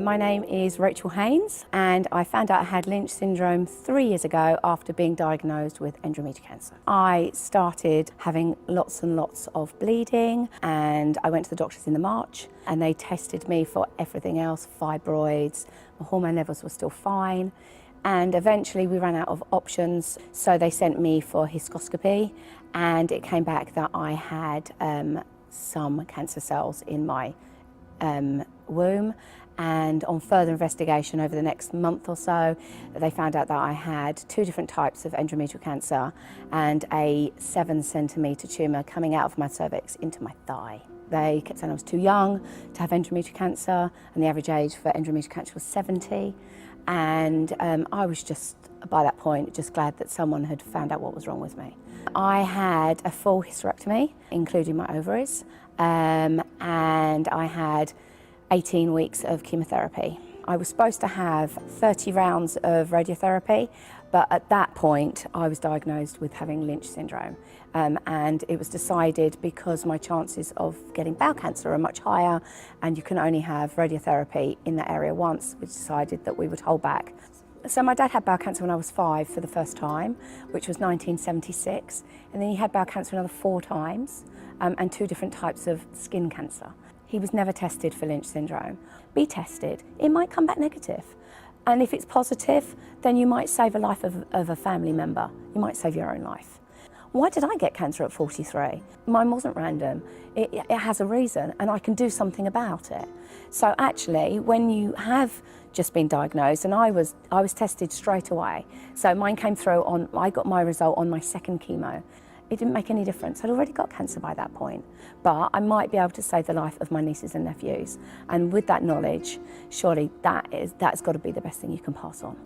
My name is Rachel Haynes and I found out I had Lynch syndrome 3 years ago after being diagnosed with endometrial cancer. I started having lots and lots of bleeding and I went to the doctors in March and they tested me for everything else, fibroids, my hormone levels were still fine, and eventually we ran out of options, so they sent me for hysteroscopy and it came back that I had some cancer cells in my womb, and on further investigation over the next month or so they found out that I had 2 different types of endometrial cancer and a 7-centimetre tumour coming out of my cervix into my thigh. They kept saying I was too young to have endometrial cancer and the average age for endometrial cancer was 70, and I was just, by that point, just glad that someone had found out what was wrong with me. I had a full hysterectomy, including my ovaries, and I had 18 weeks of chemotherapy. I was supposed to have 30 rounds of radiotherapy, but at that point I was diagnosed with having Lynch syndrome, and it was decided because my chances of getting bowel cancer are much higher and you can only have radiotherapy in that area once, we decided that we would hold back. So my dad had bowel cancer when I was 5 for the first time, which was 1976, and then he had bowel cancer another 4 times, and 2 different types of skin cancer. He was never tested for Lynch syndrome. Be tested, it might come back negative. And if it's positive, then you might save a life of a family member. You might save your own life. Why did I get cancer at 43? Mine wasn't random. It has a reason and I can do something about it. So actually, when you have just been diagnosed, and I was tested straight away. So mine came through I got my result on my 2nd chemo. It didn't make any difference. I'd already got cancer by that point, but I might be able to save the life of my nieces and nephews. And with that knowledge, surely that's got to be the best thing you can pass on.